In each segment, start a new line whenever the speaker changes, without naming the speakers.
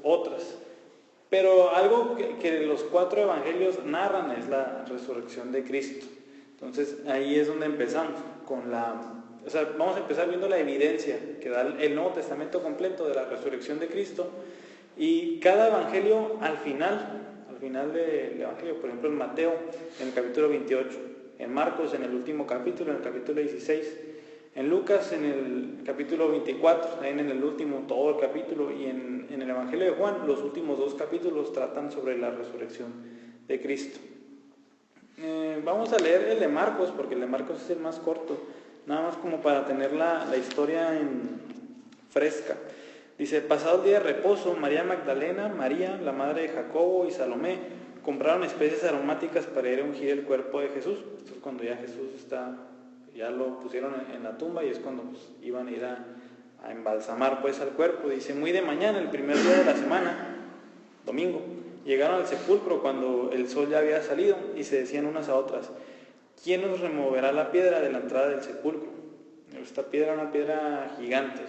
otras. Pero algo que los 4 evangelios narran es la resurrección de Cristo. Entonces ahí es donde empezamos vamos a empezar viendo la evidencia que da el Nuevo Testamento completo de la resurrección de Cristo, y cada evangelio al final del evangelio, por ejemplo en Mateo en el capítulo 28, en Marcos en el último capítulo, en el capítulo 16, en Lucas en el capítulo 24, también en el último todo el capítulo, y en el evangelio de Juan los últimos 2 capítulos tratan sobre la resurrección de Cristo. Vamos a leer el de Marcos, porque el de Marcos es el más corto, nada más como para tener la historia fresca. Dice: pasado el día de reposo, María Magdalena, María, la madre de Jacobo, y Salomé compraron especies aromáticas para ir a ungir el cuerpo de Jesús. Esto es cuando ya Jesús ya lo pusieron en la tumba, y es cuando iban a ir a embalsamar al cuerpo. Dice: muy de mañana, el primer día de la semana, domingo, llegaron al sepulcro cuando el sol ya había salido, y se decían unas a otras: ¿quién nos removerá la piedra de la entrada del sepulcro? Esta piedra era una piedra gigante,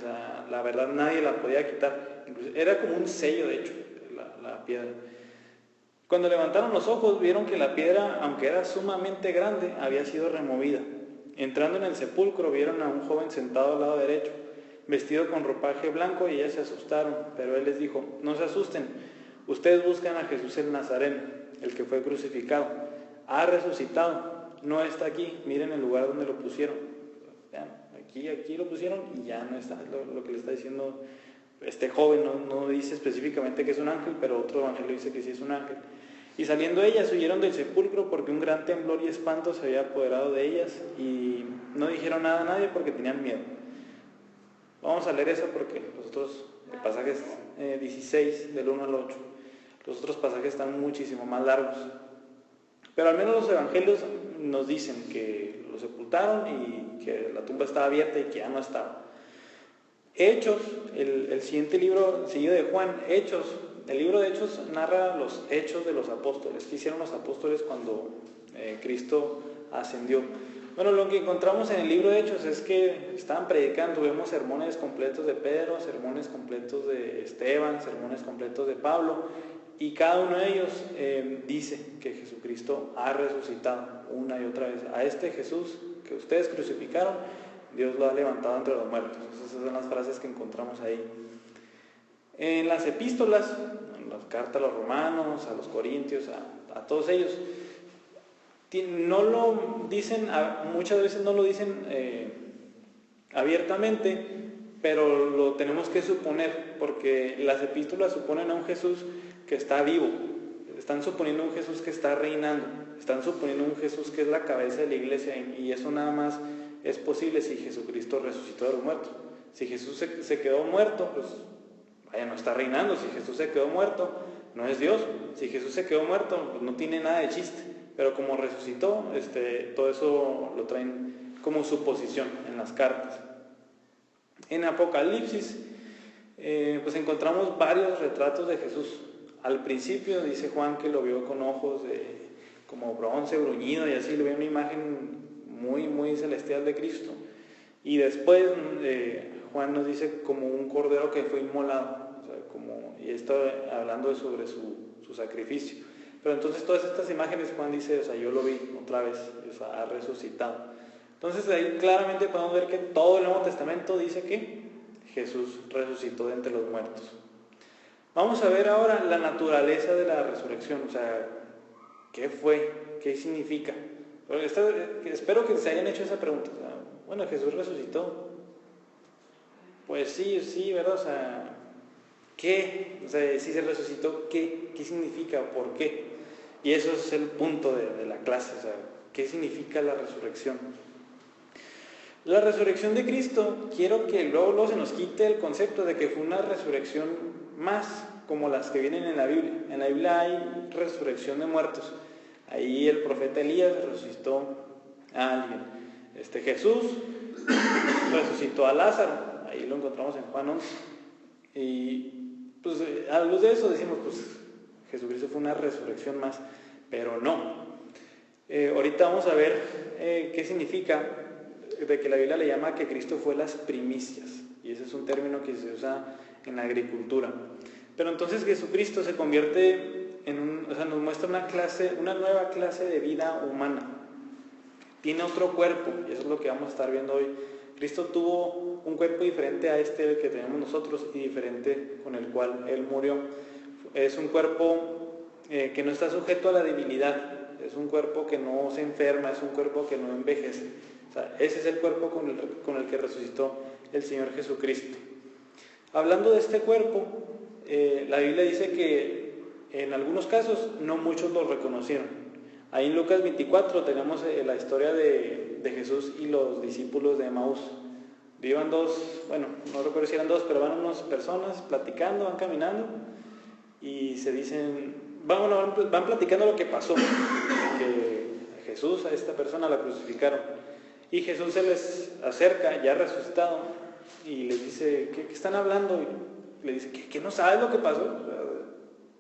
la verdad nadie la podía quitar. Incluso era como un sello, de hecho, la piedra. Cuando levantaron los ojos, vieron que la piedra, aunque era sumamente grande, había sido removida. Entrando en el sepulcro, vieron a un joven sentado al lado derecho, vestido con ropaje blanco, y ellas se asustaron. Pero él les dijo: no se asusten, ustedes buscan a Jesús el Nazareno, el que fue crucificado. Ha resucitado, no está aquí, miren el lugar donde lo pusieron. Vean, aquí lo pusieron y ya no está. Lo que le está diciendo este joven. No dice específicamente que es un ángel, pero otro evangelio dice que sí es un ángel. Y saliendo ellas, huyeron del sepulcro, porque un gran temblor y espanto se había apoderado de ellas, y no dijeron nada a nadie porque tenían miedo. Vamos a leer eso porque los otros pasajes 16 del 1 al 8, los otros pasajes están muchísimo más largos. Pero al menos los evangelios nos dicen que lo sepultaron y que la tumba estaba abierta y que ya no estaba. Hechos, el siguiente libro seguido de Juan, Hechos, el libro de Hechos narra los hechos de los apóstoles. ¿Qué hicieron los apóstoles cuando Cristo ascendió? Bueno, lo que encontramos en el libro de Hechos es que estaban predicando. Vemos sermones completos de Pedro, sermones completos de Esteban, sermones completos de Pablo, y cada uno de ellos dice que Jesucristo ha resucitado una y otra vez. A este Jesús que ustedes crucificaron, Dios lo ha levantado entre los muertos. Esas son las frases que encontramos ahí. En las epístolas, en las cartas a los romanos, a los corintios, a todos ellos, no lo dicen, muchas veces no lo dicen abiertamente, pero lo tenemos que suponer, porque las epístolas suponen a un Jesús que está vivo, están suponiendo un Jesús que está reinando, están suponiendo un Jesús que es la cabeza de la iglesia, y eso nada más es posible si Jesucristo resucitó de los muertos. Si Jesús se quedó muerto, pues no está reinando. Si Jesús se quedó muerto, no es Dios. Si Jesús se quedó muerto, pues no tiene nada de chiste. Pero como resucitó, todo eso lo traen como suposición en las cartas. En Apocalipsis, pues encontramos varios retratos de Jesús. Al principio dice Juan que lo vio con ojos como bronce bruñido, y así, lo vio una imagen muy, muy celestial de Cristo. Y después Juan nos dice como un cordero que fue inmolado, y esto hablando sobre su sacrificio. Pero entonces todas estas imágenes Juan dice, yo lo vi otra vez, ha resucitado. Entonces ahí claramente podemos ver que todo el Nuevo Testamento dice que Jesús resucitó de entre los muertos. Vamos a ver ahora la naturaleza de la resurrección, ¿qué fue? ¿Qué significa? Espero que se hayan hecho esa pregunta. Bueno, Jesús resucitó. Pues sí, ¿verdad? ¿Qué? Si se resucitó, ¿qué significa? ¿Por qué? Y eso es el punto de la clase, ¿qué significa la resurrección? La resurrección de Cristo, quiero que luego se nos quite el concepto de que fue una resurrección más como las que vienen en la Biblia. En la Biblia hay resurrección de muertos. Ahí el profeta Elías resucitó a alguien. Jesús resucitó a Lázaro. Ahí lo encontramos en Juan 11. Y pues a la luz de eso decimos, pues Jesucristo fue una resurrección más, pero no. Ahorita vamos a ver qué significa de que la Biblia le llama que Cristo fue las primicias, y ese es un término que se usa en la agricultura. Pero entonces Jesucristo se convierte o sea, nos muestra una nueva clase de vida humana. Tiene otro cuerpo, y eso es lo que vamos a estar viendo hoy. Cristo tuvo un cuerpo diferente a este que tenemos nosotros y diferente con el cual Él murió. Es un cuerpo que no está sujeto a la debilidad, es un cuerpo que no se enferma, es un cuerpo que no envejece. O sea, ese es el cuerpo con el que resucitó el Señor Jesucristo. Hablando de este cuerpo, la Biblia dice que en algunos casos no muchos lo reconocieron. Ahí en Lucas 24 tenemos la historia de Jesús y los discípulos de Emaús. Iban no recuerdo si eran dos, pero van unas personas platicando, van caminando y se dicen, van platicando lo que pasó, que Jesús, a esta persona la crucificaron, y Jesús se les acerca ya resucitado y les dice, ¿qué están hablando? Y le dice, ¿qué no sabes lo que pasó? O sea,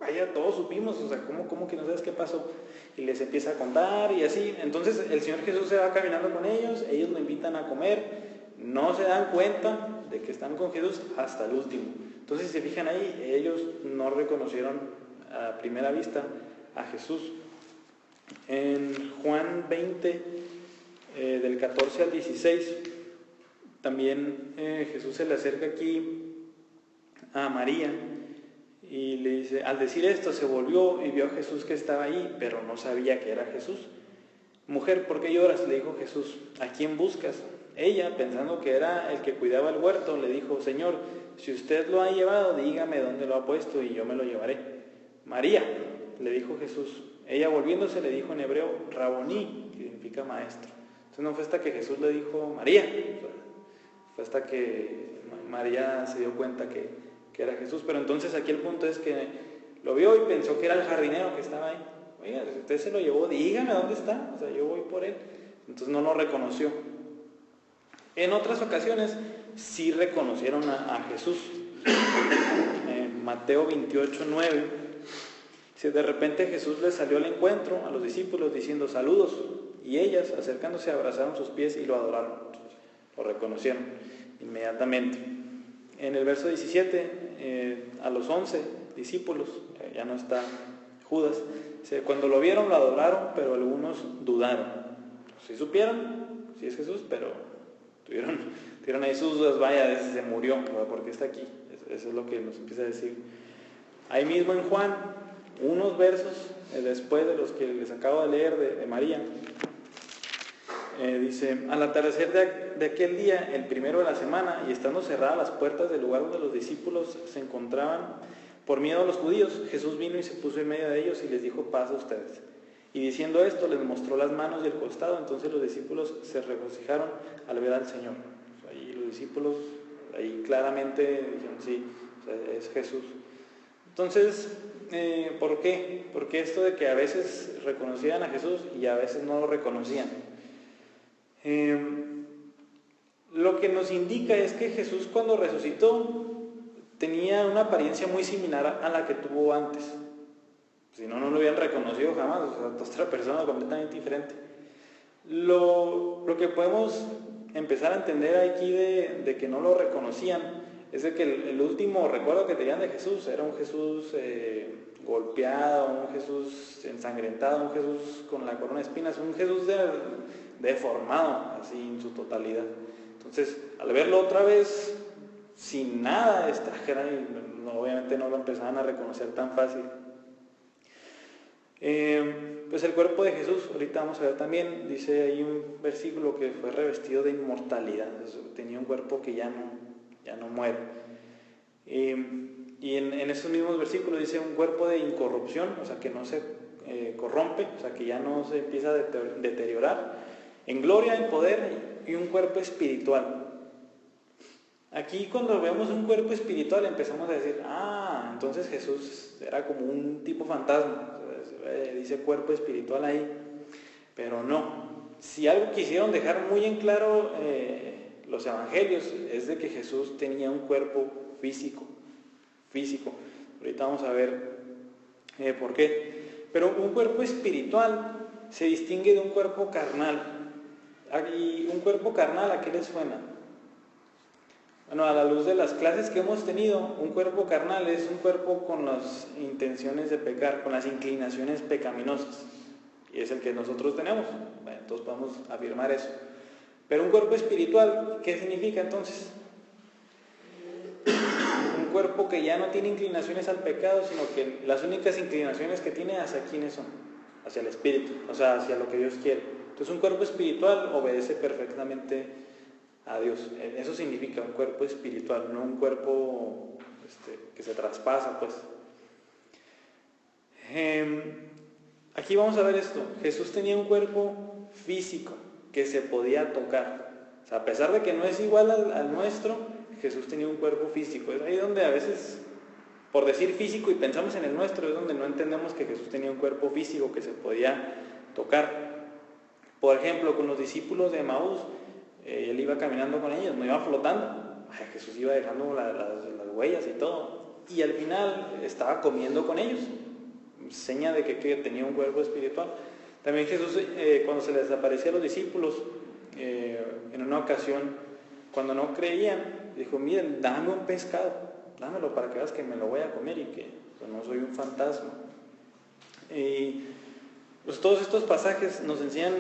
vaya, todos supimos, o sea, ¿cómo que no sabes qué pasó? Y les empieza a contar y así. Entonces el Señor Jesús se va caminando con ellos lo invitan a comer, no se dan cuenta de que están con Jesús hasta el último. Entonces, si se fijan ahí, ellos no reconocieron a primera vista a Jesús. En Juan 20, del 14 al 16, también Jesús se le acerca aquí a María y le dice, al decir esto se volvió y vio a Jesús que estaba ahí, pero no sabía que era Jesús. Mujer, ¿por qué lloras?, le dijo Jesús, ¿a quién buscas? Ella, pensando que era el que cuidaba el huerto, le dijo, Señor, si usted lo ha llevado, dígame dónde lo ha puesto y yo me lo llevaré. María, le dijo Jesús. Ella, volviéndose, le dijo en hebreo, Raboní, que significa maestro. Entonces no fue hasta que Jesús le dijo María, fue hasta que María se dio cuenta que era Jesús. Pero entonces aquí el punto es que lo vio y pensó que era el jardinero que estaba ahí. Oiga, si usted se lo llevó, dígame dónde está, o sea, yo voy por él. Entonces no lo reconoció. En otras ocasiones sí reconocieron a Jesús. En Mateo 28:9, dice, de repente Jesús les salió al encuentro a los discípulos diciendo, saludos, y ellas, acercándose, abrazaron sus pies y lo adoraron. Lo reconocieron inmediatamente. En el verso 17, a los 11 discípulos, ya no está Judas, dice, cuando lo vieron lo adoraron, pero algunos dudaron. Sí supieron, sí es Jesús, pero tuvieron ahí sus dudas, vaya, se murió, ¿por qué está aquí? Eso es lo que nos empieza a decir. Ahí mismo en Juan, unos versos después de los que les acabo de leer de María, dice, al atardecer de aquel día, el primero de la semana, y estando cerradas las puertas del lugar donde los discípulos se encontraban, por miedo a los judíos, Jesús vino y se puso en medio de ellos y les dijo, paz a ustedes. Y diciendo esto, les mostró las manos y el costado. Entonces los discípulos se regocijaron al ver al Señor. Ahí los discípulos, ahí claramente dijeron, sí, o sea, es Jesús. Entonces, ¿por qué? Porque esto de que a veces reconocían a Jesús y a veces no lo reconocían. Lo que nos indica es que Jesús, cuando resucitó, tenía una apariencia muy similar a la que tuvo antes. Si no, no lo hubieran reconocido jamás, o sea, otra persona completamente diferente. Lo que podemos empezar a entender aquí de que no lo reconocían es de que el último recuerdo que tenían de Jesús era un Jesús golpeado, un Jesús ensangrentado, un Jesús con la corona de espinas, un Jesús deformado, así en su totalidad. Entonces, al verlo otra vez, sin nada extranjera, obviamente no lo empezaban a reconocer tan fácil. Pues el cuerpo de Jesús, ahorita vamos a ver también, dice ahí un versículo que fue revestido de inmortalidad, tenía un cuerpo que ya no muere. Y en esos mismos versículos dice un cuerpo de incorrupción, o sea que no se corrompe, o sea que ya no se empieza a deteriorar, en gloria, en poder, y un cuerpo espiritual. Aquí cuando vemos un cuerpo espiritual empezamos a decir, entonces Jesús era como un tipo fantasma, dice cuerpo espiritual ahí, pero no. Si algo quisieron dejar muy en claro los evangelios es de que Jesús tenía un cuerpo físico. Ahorita vamos a ver por qué. Pero un cuerpo espiritual se distingue de un cuerpo carnal. ¿Y un cuerpo carnal a qué les suena? Bueno, a la luz de las clases que hemos tenido, un cuerpo carnal es un cuerpo con las intenciones de pecar, con las inclinaciones pecaminosas. Y es el que nosotros tenemos. Bueno, entonces podemos afirmar eso. Pero un cuerpo espiritual, ¿qué significa entonces? Un cuerpo que ya no tiene inclinaciones al pecado, sino que las únicas inclinaciones que tiene, ¿hacia quiénes son? Hacia el espíritu, o sea, hacia lo que Dios quiere. Entonces un cuerpo espiritual obedece perfectamente a Dios. Eso significa un cuerpo espiritual, no un cuerpo que se traspasa, pues. Aquí vamos a ver esto. Jesús tenía un cuerpo físico que se podía tocar. O sea, a pesar de que no es igual al nuestro, Jesús tenía un cuerpo físico. Es ahí donde a veces, por decir físico y pensamos en el nuestro, es donde no entendemos que Jesús tenía un cuerpo físico que se podía tocar. Por ejemplo, con los discípulos de Emaús, él iba caminando con ellos, no iba flotando. Jesús iba dejando las huellas y todo. Y al final estaba comiendo con ellos. Seña de que tenía un cuerpo espiritual. También Jesús, cuando se les aparecía a los discípulos, en una ocasión, cuando no creían, dijo: miren, dame un pescado, dámelo para que veas que me lo voy a comer y que pues, no soy un fantasma. Y pues, todos estos pasajes nos enseñan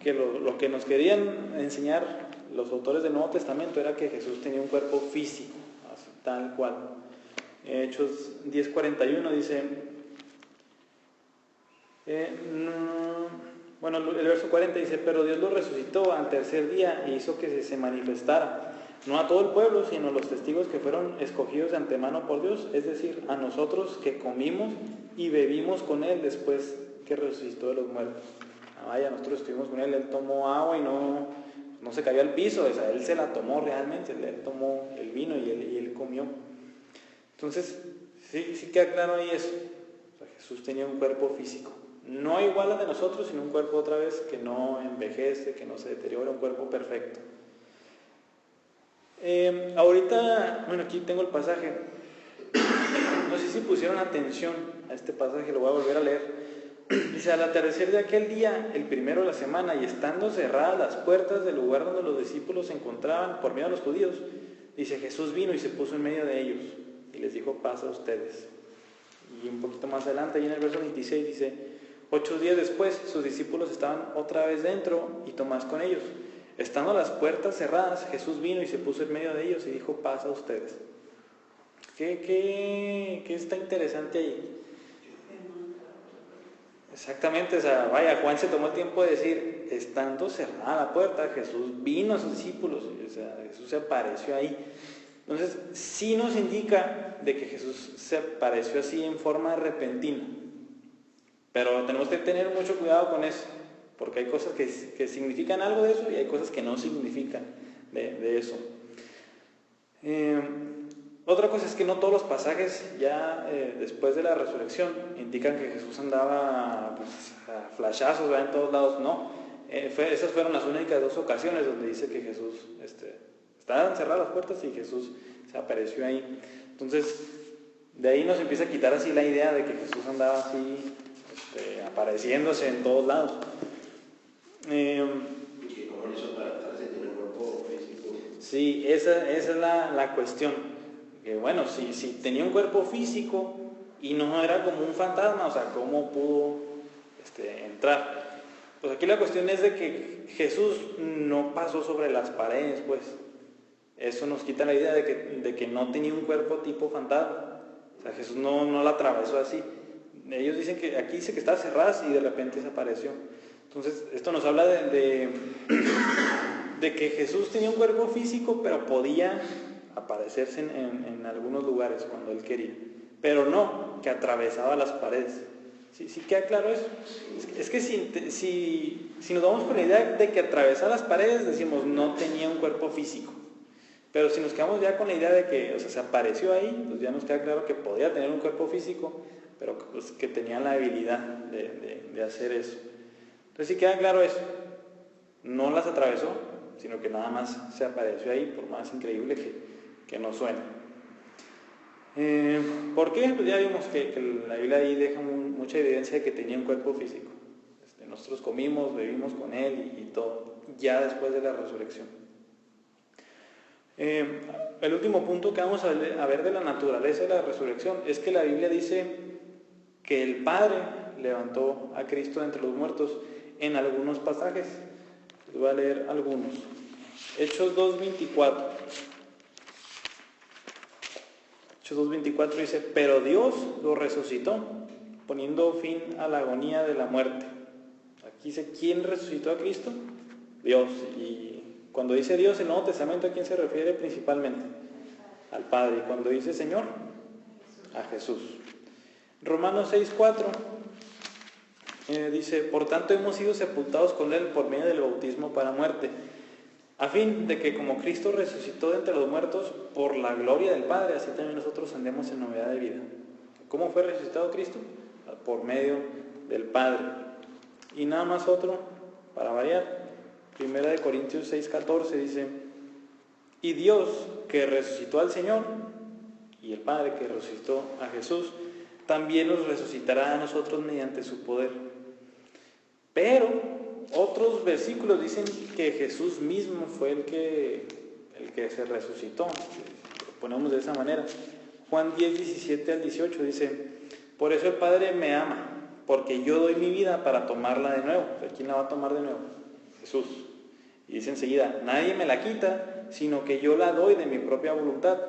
que lo que nos querían enseñar los autores del Nuevo Testamento era que Jesús tenía un cuerpo físico, así, tal cual. Hechos 10:41 dice, bueno, el verso 40 dice: pero Dios lo resucitó al tercer día y hizo que se manifestara, no a todo el pueblo, sino a los testigos que fueron escogidos de antemano por Dios, es decir, a nosotros que comimos y bebimos con Él después que resucitó de los muertos. Vaya, nosotros estuvimos con Él tomó agua y no se cayó al piso, o sea, Él se la tomó realmente, Él tomó el vino y él comió. Entonces, sí queda claro ahí eso. O sea, Jesús tenía un cuerpo físico. No igual al de nosotros, sino un cuerpo otra vez que no envejece, que no se deteriora, un cuerpo perfecto. Ahorita, bueno, aquí tengo el pasaje. No sé si pusieron atención a este pasaje, lo voy a volver a leer. Dice: al atardecer de aquel día, el primero de la semana, y estando cerradas las puertas del lugar donde los discípulos se encontraban por miedo a los judíos, dice, Jesús vino y se puso en medio de ellos y les dijo: paz a ustedes. Y un poquito más adelante, ahí en el verso 26 dice: 8 días después, sus discípulos estaban otra vez dentro y Tomás con ellos. Estando las puertas cerradas, Jesús vino y se puso en medio de ellos y dijo: paz a ustedes. ¿Qué está interesante ahí? Exactamente, o sea, vaya, Juan se tomó el tiempo de decir, estando cerrada la puerta, Jesús vino a sus discípulos, o sea, Jesús se apareció ahí. Entonces, sí nos indica de que Jesús se apareció así en forma repentina. Pero tenemos que tener mucho cuidado con eso, porque hay cosas que significan algo de eso y hay cosas que no significan de eso. Otra cosa es que no todos los pasajes ya después de la resurrección indican que Jesús andaba pues, a flashazos, en todos lados, no. Esas fueron las únicas 2 ocasiones donde dice que Jesús estaban cerradas las puertas y Jesús se apareció ahí. Entonces, de ahí nos empieza a quitar así la idea de que Jesús andaba así apareciéndose en todos lados.
¿Y que cómo lo hizo para tratarse de tener un cuerpo físico?
Sí, esa es la cuestión. Que bueno, si tenía un cuerpo físico y no era como un fantasma, o sea, ¿cómo pudo entrar? Pues aquí la cuestión es de que Jesús no pasó sobre las paredes, pues. Eso nos quita la idea de que no tenía un cuerpo tipo fantasma. O sea, Jesús no la atravesó así. Ellos dicen que aquí dice que estaba cerrada y de repente desapareció. Entonces, esto nos habla de que Jesús tenía un cuerpo físico, pero podía aparecerse en algunos lugares cuando Él quería. Pero no que atravesaba las paredes. ¿Sí queda claro eso? Es que si nos vamos con la idea de que atravesaba las paredes, decimos no tenía un cuerpo físico. Pero si nos quedamos ya con la idea de que se apareció ahí, pues ya nos queda claro que podía tener un cuerpo físico, pero pues, que tenía la habilidad de hacer eso. Entonces sí queda claro eso. No las atravesó, sino que nada más se apareció ahí, por más increíble que nos suene. ¿Por qué? Pues ya vimos que la Biblia ahí deja mucha evidencia de que tenía un cuerpo físico. Nosotros comimos, bebimos con Él y todo, ya después de la resurrección. El último punto que vamos a ver de la naturaleza de la resurrección es que la Biblia dice que el Padre levantó a Cristo de entre los muertos en algunos pasajes. Les voy a leer algunos. Hechos 2:24. Hechos 2:24 dice: pero Dios lo resucitó, poniendo fin a la agonía de la muerte. Aquí dice, ¿quién resucitó a Cristo? Dios. Y cuando dice Dios en el Nuevo Testamento, ¿a quién se refiere principalmente? Al Padre. Y cuando dice Señor, a Jesús. Romanos 6:4 dice: por tanto hemos sido sepultados con Él por medio del bautismo para muerte, a fin de que como Cristo resucitó de entre los muertos por la gloria del Padre, así también nosotros andemos en novedad de vida. ¿Cómo fue resucitado Cristo? Por medio del Padre. Y nada más otro, para variar. 1 Corintios 6:14 dice: y Dios que resucitó al Señor, y el Padre que resucitó a Jesús, también nos resucitará a nosotros mediante su poder. Pero otros versículos dicen que Jesús mismo fue el que se resucitó. Lo ponemos de esa manera. Juan 10:17-18 dice: por eso el Padre me ama, porque yo doy mi vida para tomarla de nuevo. ¿Quién la va a tomar de nuevo? Jesús. Y dice enseguida: nadie me la quita, sino que yo la doy de mi propia voluntad.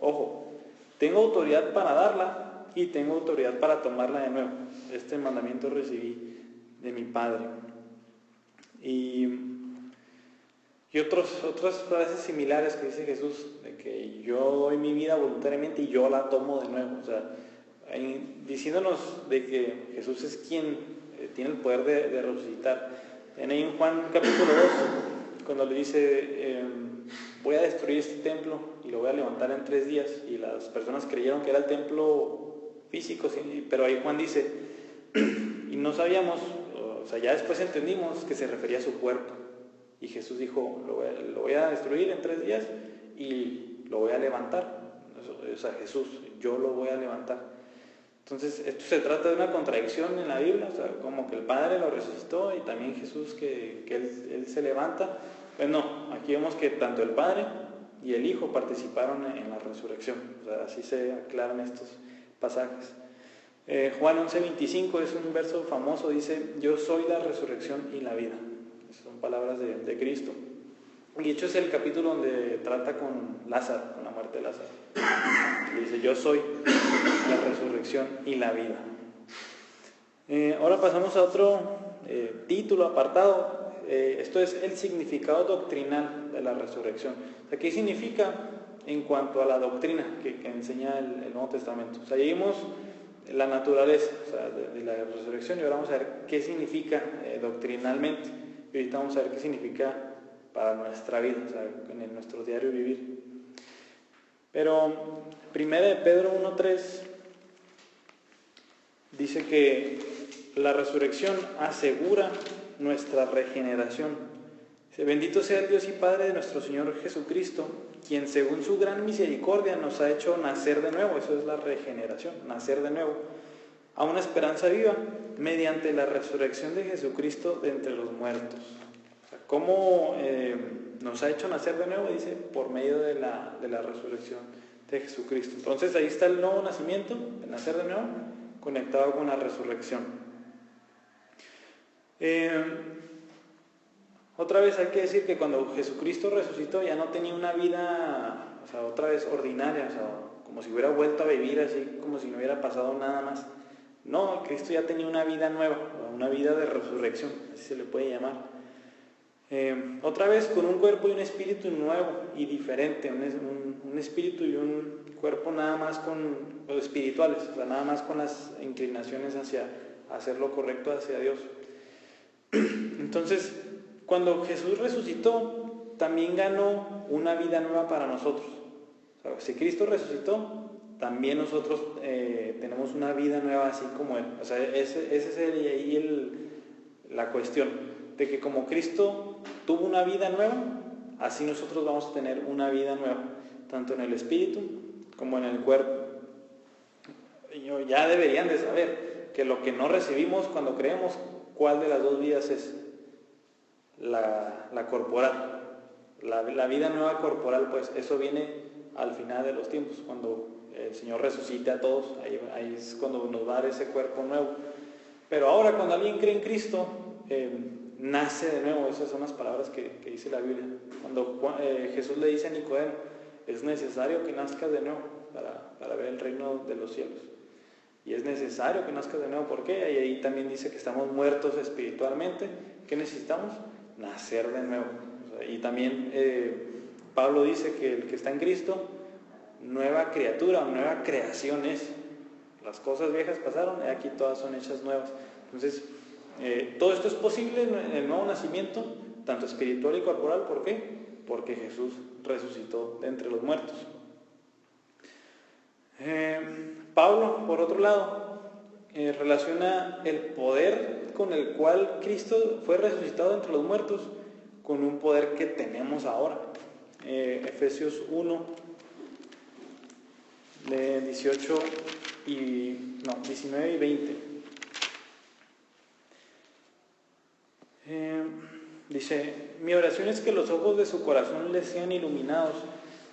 Ojo, tengo autoridad para darla y tengo autoridad para tomarla de nuevo. Este mandamiento recibí de mi Padre. Y otras frases similares que dice Jesús, de que yo doy mi vida voluntariamente y yo la tomo de nuevo. O sea, diciéndonos de que Jesús es quien tiene el poder de resucitar. En ahí en Juan capítulo 2, cuando le dice: voy a destruir este templo y lo voy a levantar en 3 días, y las personas creyeron que era el templo físico, ¿sí? Pero ahí Juan dice, y no sabíamos, o sea, ya después entendimos que se refería a su cuerpo, y Jesús dijo: lo voy a destruir en 3 días y lo voy a levantar. O sea, Jesús, yo lo voy a levantar. Entonces, esto se trata de una contradicción en la Biblia, o sea, como que el Padre lo resucitó y también Jesús que él se levanta. Pues no, aquí vemos que tanto el Padre y el Hijo participaron en la resurrección. O sea, así se aclaran estos pasajes. Juan 11:25 es un verso famoso, dice: yo soy la resurrección y la vida. Son palabras de Cristo. Y de hecho es el capítulo donde trata con Lázaro, con la muerte de Lázaro. Y dice: yo soy la resurrección y la vida. Ahora pasamos a otro título, apartado. Esto es el significado doctrinal de la resurrección. O sea, ¿qué significa en cuanto a la doctrina que enseña el Nuevo Testamento? O sea, ya vimos la naturaleza, o sea, de la resurrección, y ahora vamos a ver qué significa doctrinalmente. Y ahorita vamos a ver qué significa para nuestra vida, o sea, en nuestro diario vivir. Pero 1 Pedro 1:3 dice que la resurrección asegura nuestra regeneración. Dice: bendito sea el Dios y Padre de nuestro Señor Jesucristo, quien según su gran misericordia nos ha hecho nacer de nuevo. Eso es la regeneración, nacer de nuevo, a una esperanza viva, mediante la resurrección de Jesucristo de entre los muertos. O sea, ¿cómo nos ha hecho nacer de nuevo? Dice: por medio de la resurrección de Jesucristo. Entonces ahí está el nuevo nacimiento, el nacer de nuevo, conectado con la resurrección. Otra vez hay que decir que cuando Jesucristo resucitó ya no tenía una vida, o sea, otra vez ordinaria, o sea, como si hubiera vuelto a vivir así, como si no hubiera pasado nada más. No, Cristo ya tenía una vida nueva, una vida de resurrección, así se le puede llamar. Otra vez con un cuerpo y un espíritu nuevo y diferente, un espíritu y un cuerpo nada más con los espirituales, o sea, nada más con las inclinaciones hacia hacer lo correcto hacia Dios. Entonces, cuando Jesús resucitó, también ganó una vida nueva para nosotros. O sea, si Cristo resucitó, también nosotros tenemos una vida nueva así como Él. O sea, ese es ahí la cuestión, de que como Cristo tuvo una vida nueva, así nosotros vamos a tener una vida nueva, tanto en el espíritu como en el cuerpo. Y ya deberían de saber que lo que no recibimos cuando creemos, ¿cuál de las dos vidas es? La corporal. La vida nueva corporal, pues eso viene al final de los tiempos, cuando el Señor resucite a todos, ahí es cuando nos va a dar ese cuerpo nuevo. Pero ahora cuando alguien cree en Cristo, nace de nuevo. Esas son las palabras que dice la Biblia. Cuando Jesús le dice a Nicodemo, es necesario que nazcas de nuevo para ver el reino de los cielos. Y es necesario que nazcas de nuevo. ¿Por qué? Y ahí también dice que estamos muertos espiritualmente. ¿Qué necesitamos? Nacer de nuevo. Y también Pablo dice que el que está en Cristo, nueva criatura, nueva creación es. Las cosas viejas pasaron y aquí todas son hechas nuevas. Entonces, todo esto es posible en el nuevo nacimiento, tanto espiritual y corporal. ¿Por qué? Porque Jesús resucitó de entre los muertos. Pablo, por otro lado, relaciona el poder con el cual Cristo fue resucitado de entre los muertos con un poder que tenemos ahora. Efesios 1, de 19 y 20. Dice, mi oración es que los ojos de su corazón les sean iluminados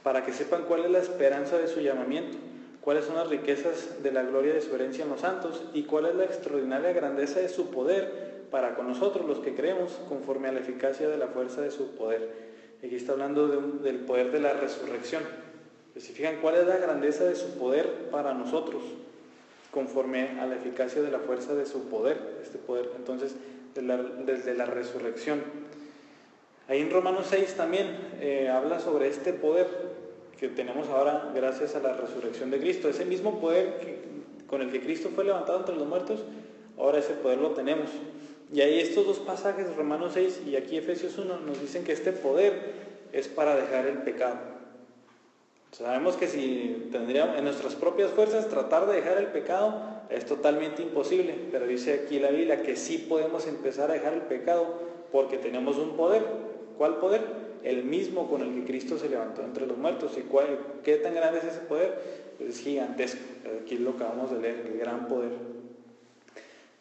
para que sepan cuál es la esperanza de su llamamiento, cuáles son las riquezas de la gloria de su herencia en los santos y cuál es la extraordinaria grandeza de su poder para con nosotros los que creemos conforme a la eficacia de la fuerza de su poder. Aquí está hablando del poder de la resurrección. ¿Se fijan cuál es la grandeza de su poder para nosotros conforme a la eficacia de la fuerza de su poder? Este poder entonces desde la resurrección. Ahí en Romanos 6 también habla sobre este poder que tenemos ahora gracias a la resurrección de Cristo. Ese mismo poder con el que Cristo fue levantado entre los muertos, ahora ese poder lo tenemos. Y ahí estos dos pasajes, Romanos 6 y aquí Efesios 1, nos dicen que este poder es para dejar el pecado. Sabemos que si tendríamos en nuestras propias fuerzas tratar de dejar el pecado es totalmente imposible, pero dice aquí la Biblia que sí podemos empezar a dejar el pecado porque tenemos un poder. ¿Cuál poder? El mismo con el que Cristo se levantó entre los muertos. ¿Y qué tan grande es ese poder? Pues es gigantesco. Aquí lo acabamos de leer, el gran poder.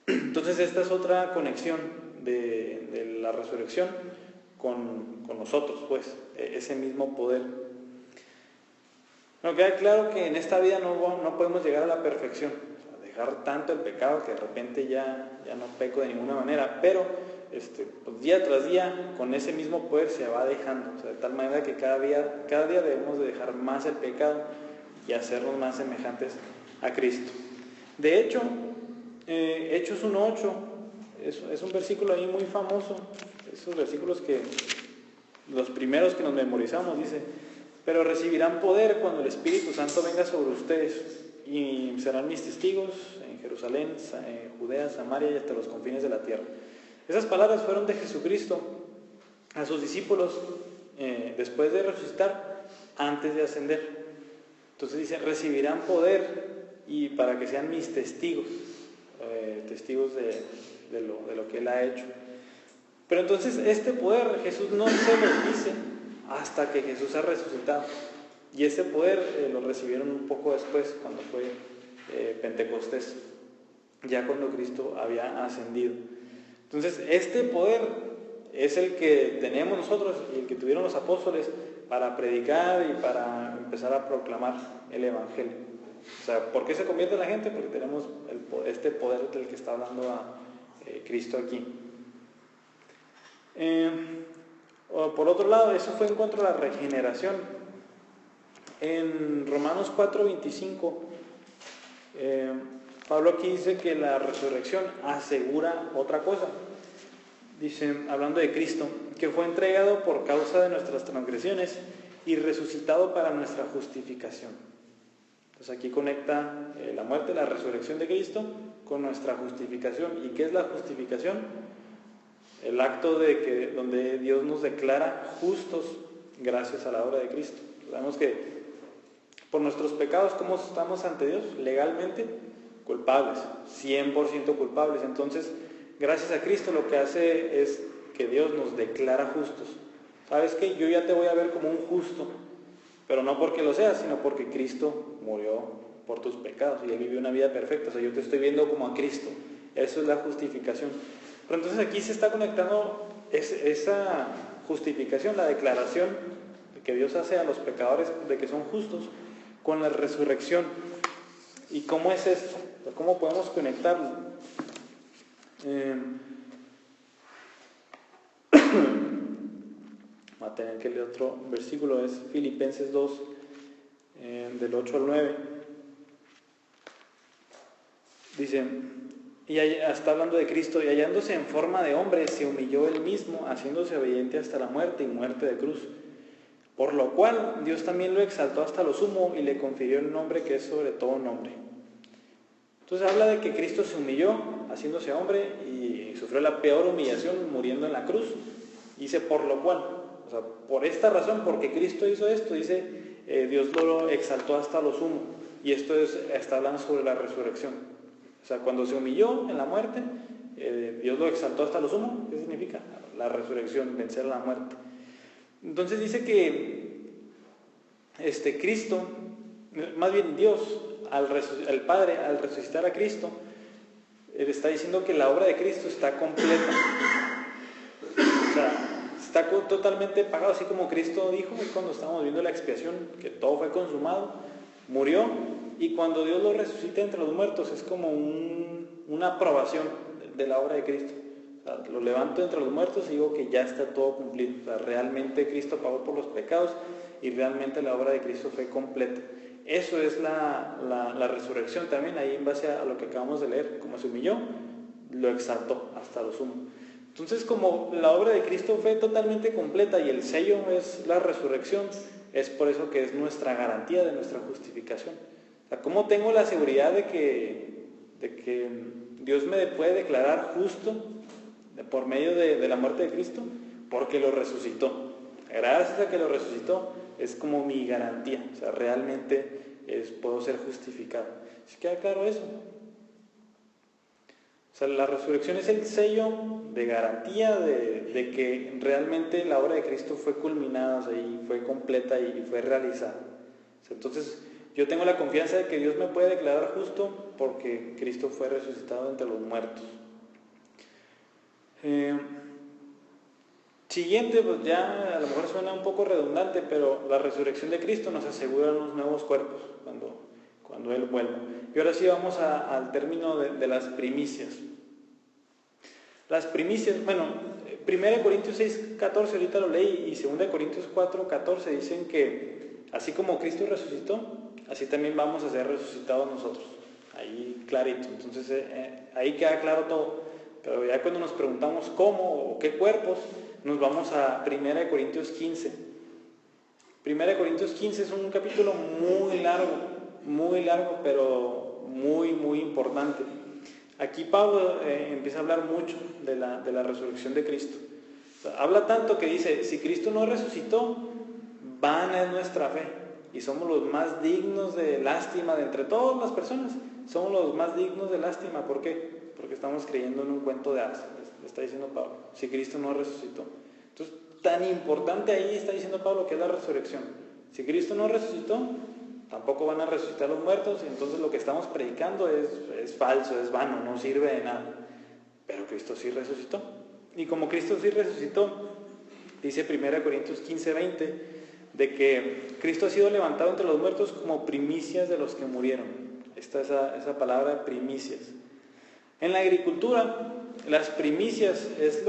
Entonces esta es otra conexión de la resurrección con nosotros, pues, ese mismo poder. Bueno, queda claro que en esta vida no podemos llegar a la perfección, o sea, dejar tanto el pecado que de repente ya no peco de ninguna manera, pero pues día tras día con ese mismo poder se va dejando, o sea, de tal manera que cada día debemos de dejar más el pecado y hacernos más semejantes a Cristo. De hecho, Hechos 1:8 es un versículo ahí muy famoso, esos versículos que los primeros que nos memorizamos, dice: pero recibirán poder cuando el Espíritu Santo venga sobre ustedes y serán mis testigos en Jerusalén, Judea, Samaria y hasta los confines de la tierra. Esas palabras fueron de Jesucristo a sus discípulos después de resucitar, antes de ascender. Entonces dice, recibirán poder y para que sean mis testigos, testigos de lo que Él ha hecho. Pero entonces este poder Jesús no se lo dice hasta que Jesús ha resucitado. Y ese poder lo recibieron un poco después, cuando fue Pentecostés, ya cuando Cristo había ascendido. Entonces este poder es el que tenemos nosotros y el que tuvieron los apóstoles para predicar y para empezar a proclamar el Evangelio. O sea, ¿por qué se convierte la gente? Porque tenemos este poder del que está hablando Cristo aquí. Por otro lado, eso fue en cuanto a la regeneración. En Romanos 4:25, Pablo aquí dice que la resurrección asegura otra cosa. Dice, hablando de Cristo, que fue entregado por causa de nuestras transgresiones y resucitado para nuestra justificación. Entonces aquí conecta la muerte, la resurrección de Cristo con nuestra justificación. ¿Y qué es la justificación? El acto donde Dios nos declara justos gracias a la obra de Cristo. Sabemos que por nuestros pecados, ¿cómo estamos ante Dios? Legalmente culpables, 100% culpables. Entonces, gracias a Cristo lo que hace es que Dios nos declara justos. ¿Sabes qué? Yo ya te voy a ver como un justo, pero no porque lo seas, sino porque Cristo murió por tus pecados y Él vivió una vida perfecta. O sea, yo te estoy viendo como a Cristo. Eso es la justificación. Pero entonces aquí se está conectando esa justificación, la declaración que Dios hace a los pecadores de que son justos, con la resurrección. ¿Y cómo es esto? ¿Cómo podemos conectarlo? Va a tener que leer otro versículo, es Filipenses 2, del 8 al 9. Dice, y está hablando de Cristo, y hallándose en forma de hombre, se humilló él mismo, haciéndose obediente hasta la muerte y muerte de cruz. Por lo cual Dios también lo exaltó hasta lo sumo y le confirió el nombre que es sobre todo nombre. Entonces habla de que Cristo se humilló haciéndose hombre y sufrió la peor humillación muriendo en la cruz. Y dice por lo cual, o sea, por esta razón, porque Cristo hizo esto, dice Dios lo exaltó hasta lo sumo. Y esto está hablando sobre la resurrección. O sea, cuando se humilló en la muerte, Dios lo exaltó hasta lo sumo. ¿Qué significa? La resurrección, vencer a la muerte. Entonces dice que Cristo, más bien Dios, el Padre, al resucitar a Cristo, está diciendo que la obra de Cristo está completa. O sea, está totalmente pagado, así como Cristo dijo cuando estábamos viendo la expiación, que todo fue consumado, murió, y cuando Dios lo resucita entre los muertos es como una aprobación de la obra de Cristo. O sea, lo levanto entre los muertos y digo que ya está todo cumplido. O sea, realmente Cristo pagó por los pecados y realmente la obra de Cristo fue completa. Eso es la resurrección también, ahí en base a lo que acabamos de leer, como se humilló, lo exaltó hasta lo sumo. Entonces, como la obra de Cristo fue totalmente completa y el sello es la resurrección, es por eso que es nuestra garantía de nuestra justificación. O sea, ¿cómo tengo la seguridad de que Dios me puede declarar justo por medio de la muerte de Cristo? Porque lo resucitó. Gracias a que lo resucitó, es como mi garantía. O sea, realmente puedo ser justificado. ¿Sí queda claro eso? O sea, la resurrección es el sello de garantía de que realmente la obra de Cristo fue culminada, o sea, y fue completa y fue realizada. O sea, entonces, yo tengo la confianza de que Dios me puede declarar justo porque Cristo fue resucitado entre los muertos. Siguiente, pues ya a lo mejor suena un poco redundante, pero la resurrección de Cristo nos asegura unos nuevos cuerpos cuando Él vuelva. Y ahora sí vamos al término de las primicias. Las primicias, bueno, 1 Corintios 6:14, ahorita lo leí, y 2 Corintios 4:14 dicen que así como Cristo resucitó, así también vamos a ser resucitados nosotros. Ahí clarito, entonces ahí queda claro todo. Pero ya cuando nos preguntamos cómo o qué cuerpos, nos vamos a 1 Corintios 15. 1 Corintios 15 es un capítulo muy largo, pero muy, muy importante. Aquí Pablo empieza a hablar mucho de la resurrección de Cristo. O sea, habla tanto que dice, si Cristo no resucitó, vana es nuestra fe. Y somos los más dignos de lástima de entre todas las personas. Somos los más dignos de lástima. ¿Por qué? Porque estamos creyendo en un cuento de hadas, le está diciendo Pablo, si Cristo no resucitó. Entonces, tan importante ahí está diciendo Pablo que es la resurrección. Si Cristo no resucitó, tampoco van a resucitar los muertos, y entonces lo que estamos predicando es falso, es vano, no sirve de nada. Pero Cristo sí resucitó. Y como Cristo sí resucitó, dice 1 Corintios 15:20, de que Cristo ha sido levantado entre los muertos como primicias de los que murieron. Está esa palabra, primicias. En la agricultura, las primicias es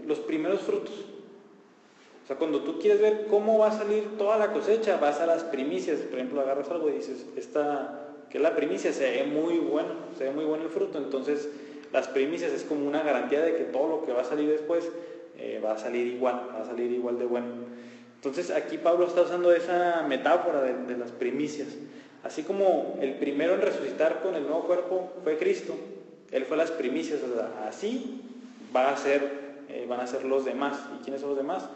los primeros frutos. O sea, cuando tú quieres ver cómo va a salir toda la cosecha, vas a las primicias. Por ejemplo, agarras algo y dices, que es la primicia, se ve muy bueno el fruto. Entonces, las primicias es como una garantía de que todo lo que va a salir después va a salir igual de bueno. Entonces, aquí Pablo está usando esa metáfora de las primicias. Así como el primero en resucitar con el nuevo cuerpo fue Cristo, Él fue las primicias, o sea, así van a ser los demás. ¿Y quiénes son los demás?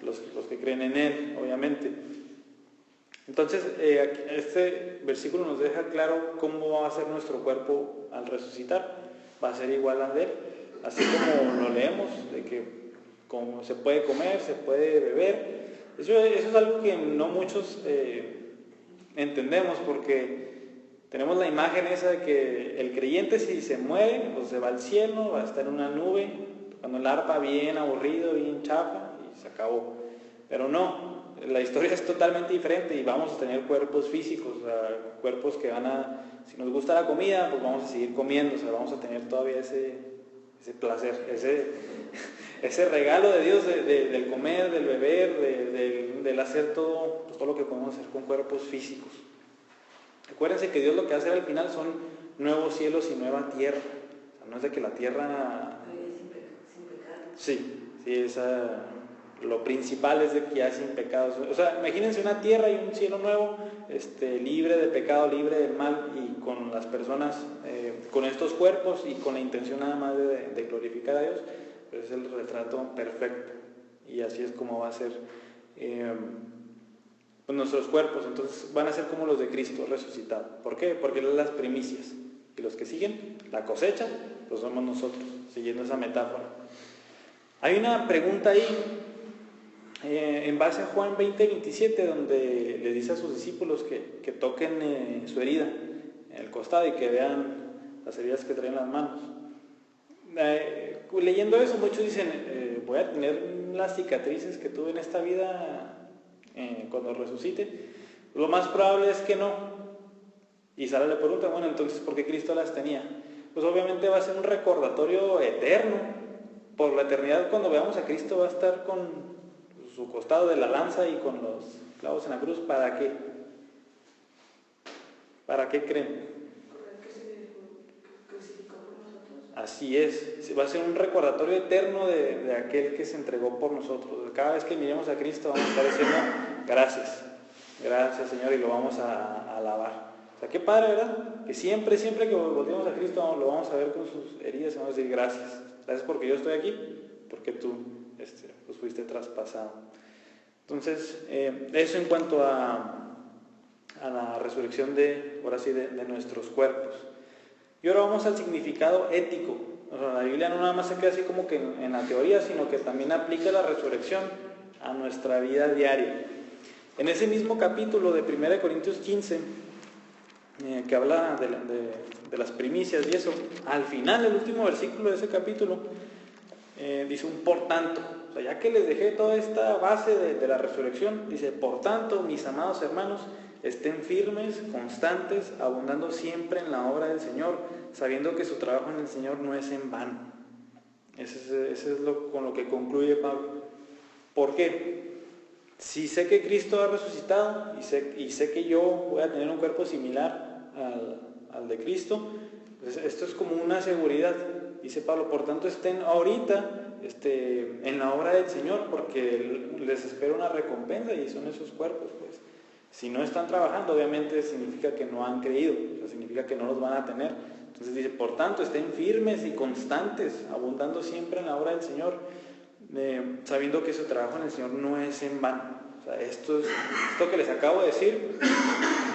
Los que creen en Él, obviamente. Entonces, este versículo nos deja claro cómo va a ser nuestro cuerpo al resucitar. Va a ser igual al de Él, así como lo leemos, de que como se puede comer, se puede beber. Eso es algo que no muchos entendemos, porque tenemos la imagen esa de que el creyente, si se muere, pues se va al cielo, va a estar en una nube, tocando el arpa bien aburrido, bien chafa, se acabó. Pero no, la historia es totalmente diferente y vamos a tener cuerpos físicos, o sea, cuerpos que van a, si nos gusta la comida, pues vamos a seguir comiendo, o sea, vamos a tener todavía ese placer, ese regalo de Dios del comer, del beber, del hacer todo lo que podemos hacer con cuerpos físicos. Acuérdense que Dios lo que va a hacer al final son nuevos cielos y nueva tierra. O sea, no es de que la tierra...
Sin pecado.
Sí, lo principal es de que ya sin pecados. O sea, imagínense una tierra y un cielo nuevo, libre de pecado, libre del mal, y con las personas, con estos cuerpos y con la intención nada más de glorificar a Dios. Pero es el retrato perfecto. Y así es como va a ser pues nuestros cuerpos. Entonces van a ser como los de Cristo resucitado. ¿Por qué? Porque Él es las primicias. Y los que siguen, la cosecha, pues somos nosotros, siguiendo esa metáfora. Hay una pregunta ahí, en base a Juan 20:27, donde le dice a sus discípulos que toquen su herida en el costado y que vean las heridas que traen las manos. Leyendo eso, muchos dicen, voy a tener las cicatrices que tuve en esta vida cuando resucite. Lo más probable es que no. Y Sara le pregunta, bueno, entonces, ¿por qué Cristo las tenía? Pues obviamente va a ser un recordatorio eterno. Por la eternidad, cuando veamos a Cristo, va a estar con su costado de la lanza y con los clavos en la cruz. ¿Para qué? ¿Para qué creen? Así es, va a ser un recordatorio eterno de aquel que se entregó por nosotros. Cada vez que miremos a Cristo vamos a estar diciendo gracias, gracias Señor, y lo vamos a alabar. O sea, qué padre, ¿verdad? Que siempre que volvemos a Cristo lo vamos a ver con sus heridas y vamos a decir gracias. Gracias porque yo estoy aquí, porque tú pues fuiste traspasado. Entonces, eso en cuanto a la resurrección de nuestros cuerpos. Y ahora vamos al significado ético. O sea, la Biblia no nada más se queda así como que en la teoría, sino que también aplica la resurrección a nuestra vida diaria. En ese mismo capítulo de 1 Corintios 15, que habla de las primicias y eso, al final, el último versículo de ese capítulo, dice un por tanto. O sea, ya que les dejé toda esta base de la resurrección, dice, por tanto, mis amados hermanos, estén firmes, constantes, abundando siempre en la obra del Señor, sabiendo que su trabajo en el Señor no es en vano. Ese es con lo que concluye Pablo. ¿Por qué? Si sé que Cristo ha resucitado y sé que yo voy a tener un cuerpo similar al de Cristo, pues esto es como una seguridad. Dice Pablo, por tanto estén ahorita en la obra del Señor, porque les espera una recompensa y son esos cuerpos, pues. Si no están trabajando, obviamente significa que no han creído, o sea, significa que no los van a tener. Entonces dice, por tanto, estén firmes y constantes, abundando siempre en la obra del Señor, sabiendo que su trabajo en el Señor no es en vano. O sea, esto que les acabo de decir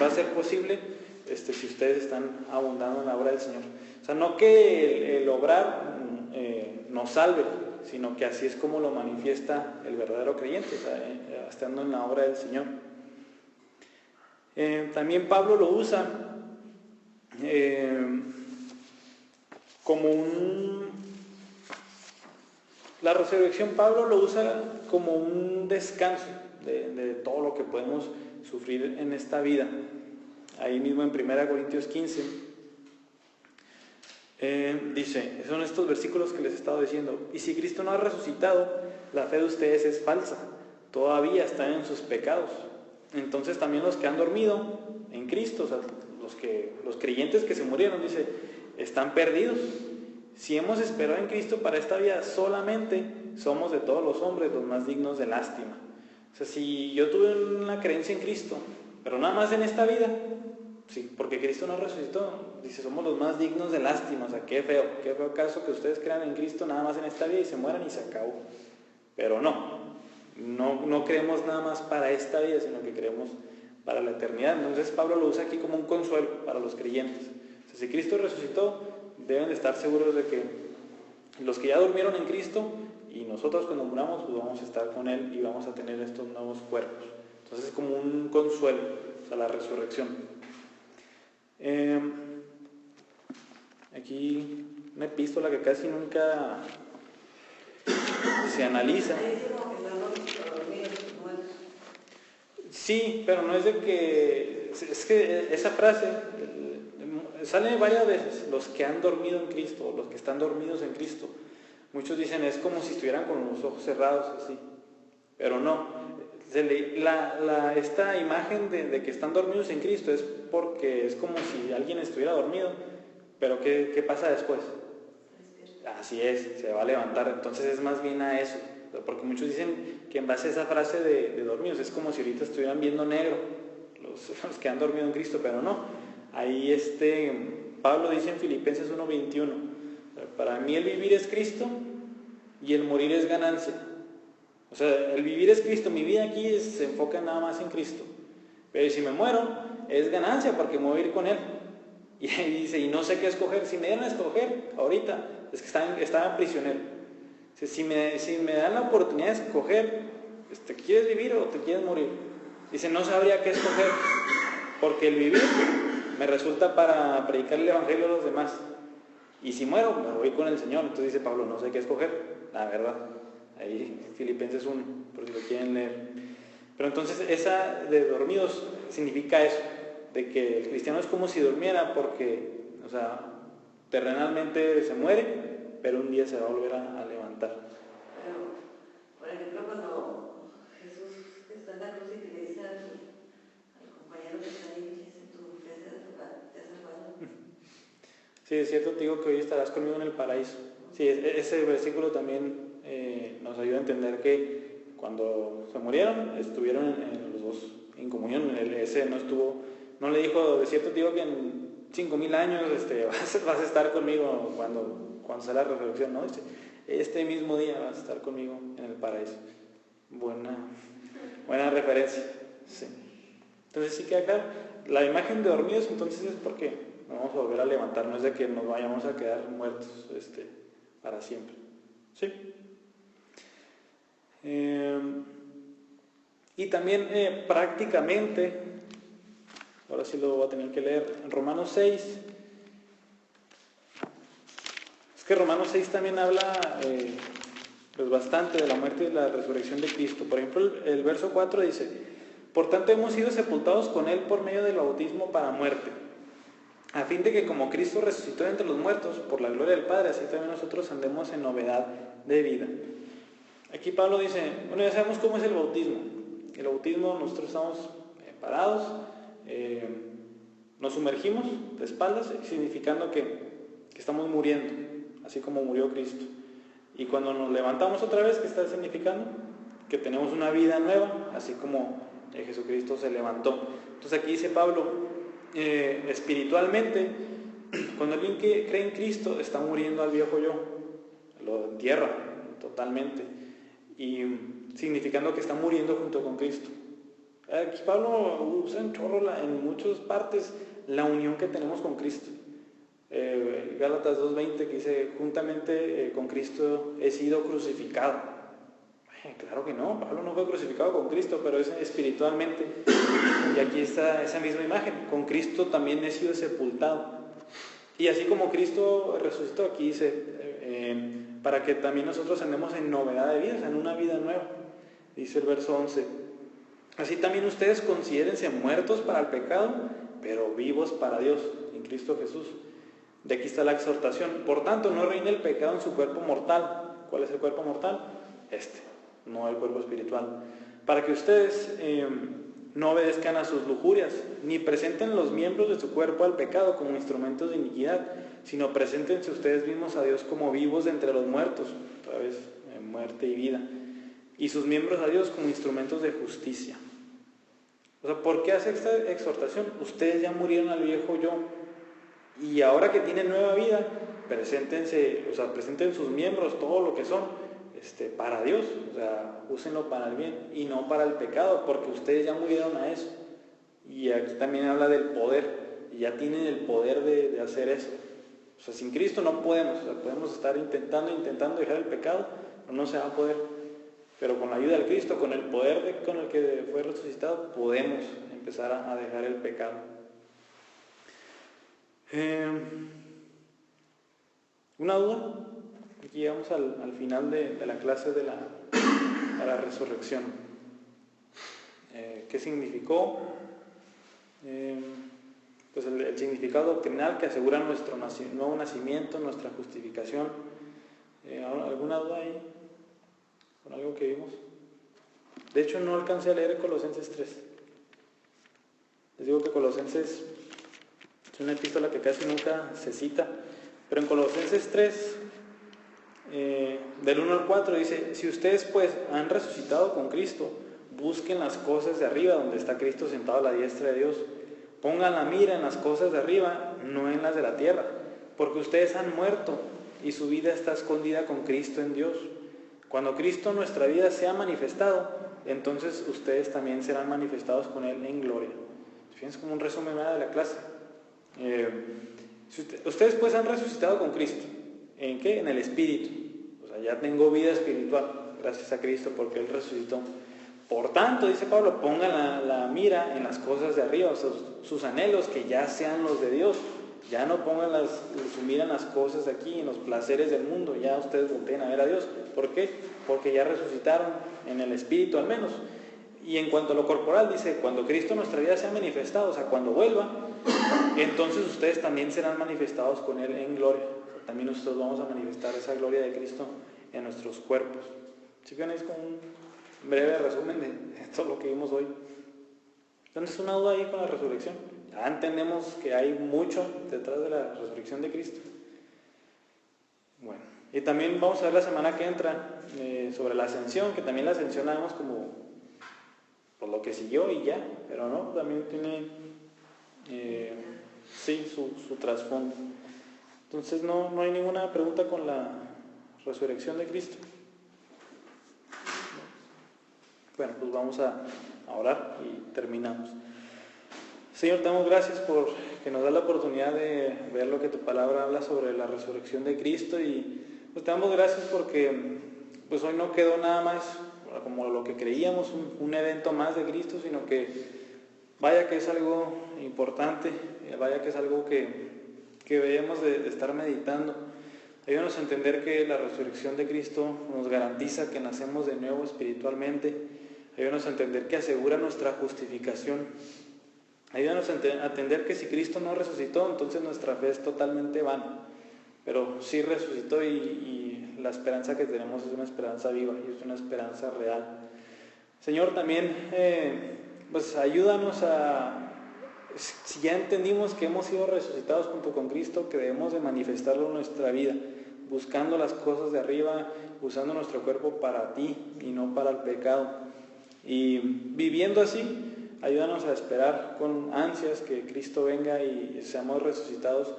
va a ser posible si ustedes están abundando en la obra del Señor. O sea, no que el obrar nos salve, sino que así es como lo manifiesta el verdadero creyente, o sea, estando en la obra del Señor. También Pablo lo usa la resurrección. Pablo lo usa como un descanso de todo lo que podemos sufrir en esta vida. Ahí mismo en 1 Corintios 15 dice, son estos versículos que les he estado diciendo, y si Cristo no ha resucitado, la fe de ustedes es falsa, todavía están en sus pecados. Entonces también los que han dormido en Cristo, o sea, los creyentes que se murieron, dice, están perdidos. Si hemos esperado en Cristo para esta vida solamente, somos de todos los hombres los más dignos de lástima. O sea, si yo tuve una creencia en Cristo, pero nada más en esta vida, sí, porque Cristo no resucitó, dice, somos los más dignos de lástima. O sea, qué feo caso que ustedes crean en Cristo nada más en esta vida y se mueran y se acabó. Pero no creemos nada más para esta vida, sino que creemos para la eternidad. Entonces Pablo lo usa aquí como un consuelo para los creyentes. O sea, si Cristo resucitó, deben de estar seguros de que los que ya durmieron en Cristo y nosotros cuando muramos, pues vamos a estar con Él y vamos a tener estos nuevos cuerpos. Entonces es como un consuelo, o sea, la resurrección. Aquí una epístola que casi nunca se analiza.
Ahí dice como que la lógica
Sí, pero no es de que... Es que esa frase sale varias veces, los que han dormido en Cristo, los que están dormidos en Cristo. Muchos dicen es como si estuvieran con los ojos cerrados, así. Pero no. Esta imagen de que están dormidos en Cristo es porque es como si alguien estuviera dormido, pero ¿qué pasa después? Así es, se va a levantar. Entonces es más bien a eso, porque muchos dicen que en base a esa frase de dormidos es como si ahorita estuvieran viendo negro los que han dormido en Cristo, pero no. Ahí Pablo dice en Filipenses 1:21, para mí el vivir es Cristo y el morir es ganancia. O sea, el vivir es Cristo, mi vida aquí se enfoca nada más en Cristo. Pero si me muero, es ganancia porque me voy a ir con Él. Y ahí dice, y no sé qué escoger. Si me dieran a escoger ahorita, es que estaba prisionero. Si me dan la oportunidad de escoger, ¿quieres vivir o te quieres morir? Dice, no sabría qué escoger, porque el vivir me resulta para predicar el evangelio a los demás. Y si muero, me voy con el Señor. Entonces dice Pablo, no sé qué escoger, la verdad. Ahí Filipenses 1, por si lo quieren leer. Pero entonces esa de dormidos significa eso, de que el cristiano es como si durmiera porque, o sea, terrenalmente se muere, pero un día se va a volver a levantar.
Pero, por ejemplo, cuando Jesús está en la cruz y que le dice al compañero que está ahí, le dice, tu fe te ha salvado.
Sí, es cierto, te digo que hoy estarás conmigo en el paraíso. Sí, ese versículo también nos ayuda a entender que cuando se murieron, estuvieron los dos en comunión. Ese no le dijo, de cierto te digo que en 5,000 años vas a estar conmigo cuando sea la resurrección, ¿no? Este mismo día vas a estar conmigo en el paraíso. Buena referencia. Sí. Entonces sí queda claro, la imagen de dormidos entonces es porque nos vamos a volver a levantar, no es de que nos vayamos a quedar muertos para siempre. ¿Sí? Y también prácticamente, ahora sí lo voy a tener que leer, en Romanos 6, es que Romanos 6 también habla pues bastante de la muerte y de la resurrección de Cristo. Por ejemplo, el verso 4 dice, por tanto hemos sido sepultados con Él por medio del bautismo para muerte, a fin de que como Cristo resucitó entre los muertos por la gloria del Padre, así también nosotros andemos en novedad de vida. Aquí Pablo dice, bueno, ya sabemos cómo es el bautismo. El bautismo, nosotros estamos parados, nos sumergimos de espaldas, significando que estamos muriendo, así como murió Cristo. Y cuando nos levantamos otra vez, ¿qué está significando? Que tenemos una vida nueva, así como Jesucristo se levantó. Entonces aquí dice Pablo, espiritualmente, cuando alguien que cree en Cristo está muriendo al viejo yo, lo entierra totalmente, y significando que está muriendo junto con Cristo. Aquí Pablo usa en chorro en muchas partes la unión que tenemos con Cristo. Gálatas 2:20 que dice, juntamente con Cristo he sido crucificado. Claro que no, Pablo no fue crucificado con Cristo, pero es espiritualmente. Y aquí está esa misma imagen, con Cristo también he sido sepultado. Y así como Cristo resucitó, aquí dice, para que también nosotros andemos en novedad de vida, en una vida nueva. Dice el verso 11, así también ustedes considérense muertos para el pecado, pero vivos para Dios, en Cristo Jesús. De aquí está la exhortación. Por tanto, no reine el pecado en su cuerpo mortal. ¿Cuál es el cuerpo mortal? No el cuerpo espiritual. Para que ustedes no obedezcan a sus lujurias, ni presenten los miembros de su cuerpo al pecado como instrumentos de iniquidad, sino preséntense ustedes mismos a Dios como vivos de entre los muertos, otra vez muerte y vida, y sus miembros a Dios como instrumentos de justicia. O sea, ¿por qué hace esta exhortación? Ustedes ya murieron al viejo yo, y ahora que tienen nueva vida, presenten sus miembros, todo lo que son, para Dios, o sea, úsenlo para el bien y no para el pecado, porque ustedes ya murieron a eso. Y aquí también habla del poder, y ya tienen el poder de hacer eso. O sea, sin Cristo no podemos, o sea, podemos estar intentando dejar el pecado, pero no se va a poder. Pero con la ayuda del Cristo, con el poder con el que fue resucitado, podemos empezar a dejar el pecado. ¿Una duda? Aquí llegamos al final de la clase de la resurrección. ¿Qué significó? Pues el significado doctrinal que asegura nuestro nuevo nacimiento, nuestra justificación. ¿Alguna duda ahí con algo que vimos? De hecho, no alcancé a leer Colosenses 3. Les digo que Colosenses es una epístola que casi nunca se cita, pero en Colosenses 3, del 1 al 4, dice: si ustedes pues han resucitado con Cristo, busquen las cosas de arriba, donde está Cristo sentado a la diestra de Dios. Pongan la mira en las cosas de arriba, no en las de la tierra, porque ustedes han muerto y su vida está escondida con Cristo en Dios. Cuando Cristo en nuestra vida sea manifestado, entonces ustedes también serán manifestados con Él en gloria. Fíjense como un resumen de la clase. Ustedes pues han resucitado con Cristo. ¿En qué? En el Espíritu. O sea, ya tengo vida espiritual gracias a Cristo porque Él resucitó. Por tanto, dice Pablo, pongan la mira en las cosas de arriba, o sea, sus anhelos que ya sean los de Dios. Ya no pongan su mira en las cosas de aquí, en los placeres del mundo. Ya ustedes volteen a ver a Dios. ¿Por qué? Porque ya resucitaron en el Espíritu al menos. Y en cuanto a lo corporal, dice: cuando Cristo en nuestra vida sea manifestado, o sea, cuando vuelva, entonces ustedes también serán manifestados con Él en gloria. También nosotros vamos a manifestar esa gloria de Cristo en nuestros cuerpos. ¿Sí ven? Es como un breve resumen de todo lo que vimos hoy. Entonces, una duda ahí con la resurrección. Ya entendemos que hay mucho detrás de la resurrección de Cristo. Bueno, y también vamos a ver la semana que entra sobre la ascensión, que también la ascensión la vemos como por lo que siguió y ya, pero no, también tiene su trasfondo. Entonces no hay ninguna pregunta con la resurrección de Cristo. Bueno, pues vamos a orar y terminamos. Señor, te damos gracias por que nos da la oportunidad de ver lo que tu palabra habla sobre la resurrección de Cristo, y pues te damos gracias porque pues hoy no quedó nada más como lo que creíamos, un evento más de Cristo, sino que vaya que es algo importante, vaya que es algo que debemos de estar meditando. Ayúdanos a entender que la resurrección de Cristo nos garantiza que nacemos de nuevo espiritualmente. Ayúdanos a entender que asegura nuestra justificación. Ayúdanos a entender que si Cristo no resucitó, entonces nuestra fe es totalmente vana. Pero sí resucitó, y la esperanza que tenemos es una esperanza viva y es una esperanza real. Señor, también pues ayúdanos si ya entendimos que hemos sido resucitados junto con Cristo, que debemos de manifestarlo en nuestra vida, buscando las cosas de arriba, usando nuestro cuerpo para ti y no para el pecado. Y viviendo así, ayúdanos a esperar con ansias que Cristo venga y seamos resucitados,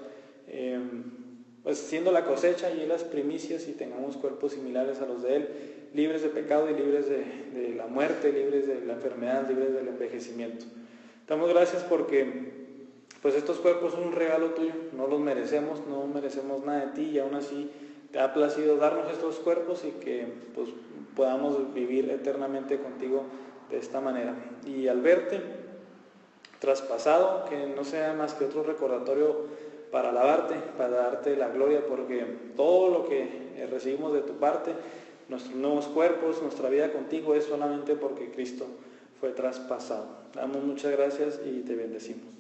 pues siendo la cosecha y las primicias, y tengamos cuerpos similares a los de Él, libres de pecado y libres de la muerte, libres de la enfermedad, libres del envejecimiento. Damos gracias porque pues estos cuerpos son un regalo tuyo, no los merecemos, no merecemos nada de ti, y aún así te ha placido darnos estos cuerpos y que pues podamos vivir eternamente contigo de esta manera. Y al verte traspasado, que no sea más que otro recordatorio para alabarte, para darte la gloria, porque todo lo que recibimos de tu parte, nuestros nuevos cuerpos, nuestra vida contigo, es solamente porque Cristo fue traspasado. Damos muchas gracias y te bendecimos.